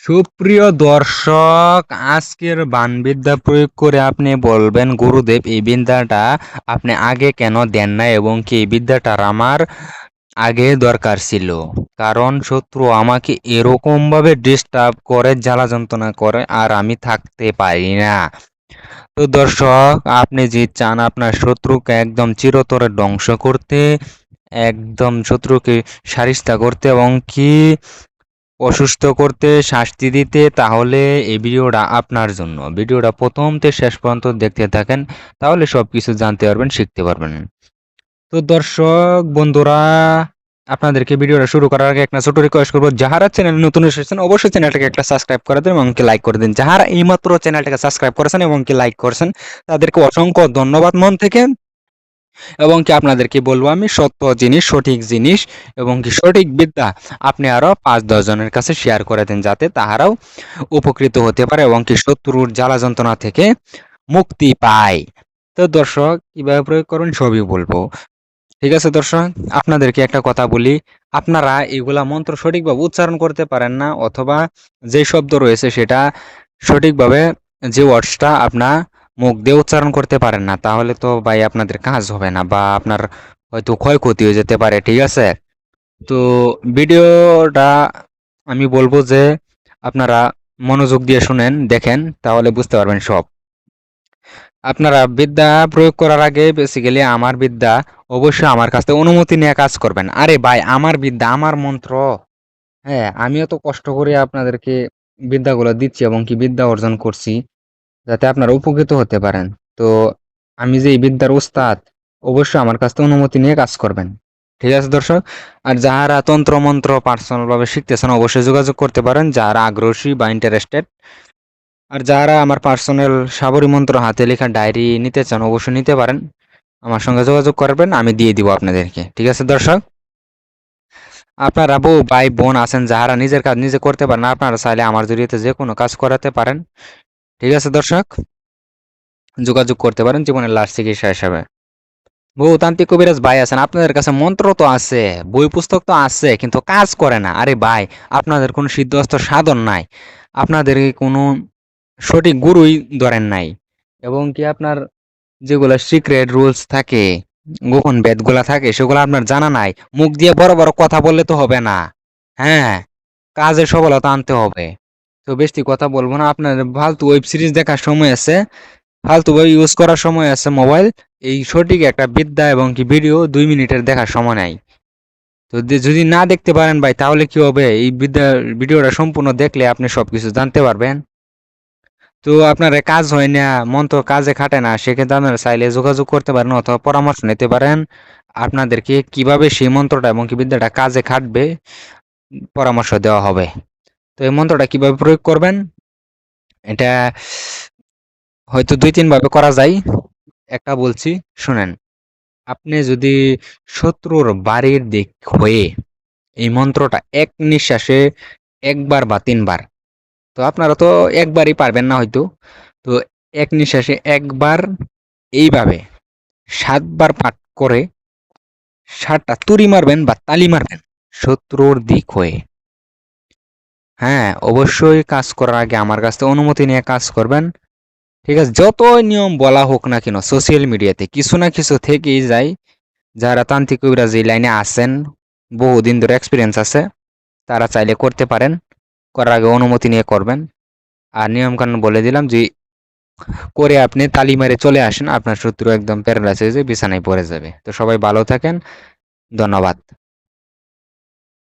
সুপ্রিয় দর্শক, আজকের বানবিদ্যা প্রয়োগ করে আপনি বলবেন, গুরুদেব এই বিদ্যাটা আপনি আগে কেন দেন না, এবং কি এই বিদ্যাটার আমার আগে দরকার ছিল। কারণ শত্রু আমাকে এরকম ভাবে ডিস্টার্ব করে, জ্বালা যন্ত্রণা করে, আর আমি থাকতে পারি না। তো দর্শক, আপনি যে চান আপনার শত্রুকে একদম চিরতরে ধ্বংস করতে, একদম শত্রুকে সারিস্তা করতে এবং কি অসুস্থ করতে, শাস্তি দিতে, তাহলে এই ভিডিওটা আপনার জন্য। ভিডিওটা প্রথম থেকে শেষ পর্যন্ত দেখতে থাকেন, তাহলে সবকিছু জানতে পারবেন, শিখতে পারবেন। তো দর্শক বন্ধুরা, আপনাদেরকে ভিডিওটা শুরু করার আগে একটা ছোট রিকোয়েস্ট করবো, যারা চ্যানেল নতুন এসেছেন অবশ্যই চ্যানেলটাকে একটা সাবস্ক্রাইব করে দেন এবং কি লাইক করে দিন। যারা এইমাত্র চ্যানেলটাকে সাবস্ক্রাইব করেছেন এবং কি লাইক করেছেন, তাদেরকে অসংখ্য ধন্যবাদ মন থেকে। এবং কি আপনাদেরকে বলবো, আমি সত্য জিনিস, সঠিক জিনিস এবং কি সঠিক বিদ্যা আপনি আরো ৫-১০ জনের কাছে শেয়ার করে দেন, যাতে তাহারাও উপকৃত হতে পারে এবং কি শত্রুর জ্বালা যন্ত্রণা থেকে মুক্তি পায়। তো দর্শক, কিভাবে প্রয়োগ করুন সবই বলবো। ঠিক আছে দর্শক, আপনাদেরকে একটা কথা বলি, আপনারা এগুলা মন্ত্র সঠিকভাবে উচ্চারণ করতে পারেন না, অথবা যে শব্দ রয়েছে সেটা সঠিকভাবে, যে ওয়ার্ডসটা আপনার মুখ দিয়ে উচ্চারণ করতে পারেন না, তাহলে তো ভাই আপনাদের কাজ হবে না, বা আপনার হয়তো ক্ষয়ক্ষতি হয়ে যেতে পারে। ঠিক আছে? তো ভিডিওটা আমি বলবো যে আপনারা মনোযোগ দিয়ে শুনেন, দেখেন, তাহলে বুঝতে পারবেন সব। আপনারা বিদ্যা প্রয়োগ করার আগে বেসিক্যালি আমার বিদ্যা অবশ্যই আমার কাছ থেকে অনুমতি নিয়ে কাজ করবেন। আরে ভাই, আমার বিদ্যা, আমার মন্ত্র। হ্যাঁ, আমিও তো কষ্ট করে আপনাদেরকে বিদ্যাগুলো দিচ্ছি এবং কি বিদ্যা অর্জন করছি, যাতে আপনারা উপকৃত হতে পারেন। তো আমি যে এই বিদ্যার উস্তাদ, অবশ্যই আমার কাছ থেকে অনুমতি নিয়ে কাজ করবেন। ঠিক আছে দর্শক? আর যারা তন্ত্র মন্ত্র পার্সোনাল ভাবে শিখতেছেন অবশ্যই যোগাযোগ করতে পারেন, যারা আগ্রহী বা ইন্টারেস্টেড। আর যারা আমার পার্সোনাল সাবরী মন্ত্র হাতে লেখা ডায়েরি নিতে চান অবশ্যই নিতে পারেন, আমার সঙ্গে যোগাযোগ করবেন, আমি দিয়ে দিব আপনাদেরকে। ঠিক আছে দর্শক? আপনারা বউ ভাই বোন আছেন যারা নিজের কাজ নিজে করতে পারেন, আপনারা চাইলে আমার জড়িয়ে যে কোনো কাজ করাতে পারেন। ঠিক আছে দর্শক, যোগাযোগ করতে পারেন জীবনের লাস্ট চিকিৎসা হিসাবে। বহুতান্ত্রিক কবিরাজ ভাই আছেন, আপনাদের কাছে মন্ত্র তো আছে, বই পুস্তক তো আছে, কিন্তু কাজ করে না। আরে ভাই, আপনাদের কোনো সিদ্ধহস্ত সাধন নাই, আপনাদের কোনো সঠিক গুরুই ধরেন নাই, এবং কি আপনার যেগুলো সিক্রেট রুলস থাকে, গোপন বেদগুলা থাকে, সেগুলো আপনার জানা নাই। মুখ দিয়ে বড় বড় কথা বললে তো হবে না। হ্যাঁ, কাজে সফলতা আনতে হবে। তো বেশি কথা বলবো না, আপনার ফালতু ওয়েব সিরিজ দেখার সময় আছে, ফালতু ভাবে ইউজ করার সময় আছে মোবাইল। এই সঠিক একটা বিদ্যা এবং কি ভিডিও ২ মিনিটের দেখার সময় নাই। তো যদি না দেখতে পারেন ভাই, তাহলে কি হবে? এই ভিডিওটা সম্পূর্ণ দেখলে আপনি সবকিছু জানতে পারবেন। তো আপনার কাজ হয় না, মন তো কাজে খাটে না, সেক্ষেত্রে আপনারা চাইলে যোগাযোগ করতে পারেন অথবা পরামর্শ নিতে পারেন। আপনাদেরকে কিভাবে সেই মন্ত্রটা এবং কি বিদ্যাটা কাজে খাটবে পরামর্শ দেওয়া হবে। তো এই মন্ত্রটা কিভাবে প্রয়োগ করবেন, এটা হয়তো ২-৩ ভাবে করা যায়। একটা বলছি, শুনেন। আপনি যদি শত্রুর বাড়ির দিক হয়ে এই মন্ত্রটা এক নিঃশ্বাসে ১ বার বা ৩ বার, তো আপনারা তো একবারই পারবেন না হয়তো। তো এক নিঃশ্বাসে ১ বার এইভাবে ৭ বার পাঠ করে ৭টা তুড়ি মারবেন বা তালি মারবেন শত্রুর দিক হয়ে। হ্যাঁ, অবশ্যই কাজ করার আগে আমার কাছ থেকে অনুমতি নিয়ে কাজ করবেন। ঠিক আছে? যতই নিয়ম বলা হোক না কেন, সোশ্যাল মিডিয়াতে কিছু না কিছু থেকেই যায়। যারা তান্ত্রিক কবিরাজ এই লাইনে আছেন, বহুদিন ধরে এক্সপিরিয়েন্স আছে, তারা চাইলে করতে পারেন। করার আগে অনুমতি নিয়ে করবেন। আর নিয়মকানুন বলে দিলাম যে করে আপনি তালি মেরে চলে আসেন, আপনার শত্রু একদম প্যারালাইসিস হয়ে বিছানায় পড়ে যাবে। তো সবাই ভালো থাকেন, ধন্যবাদ।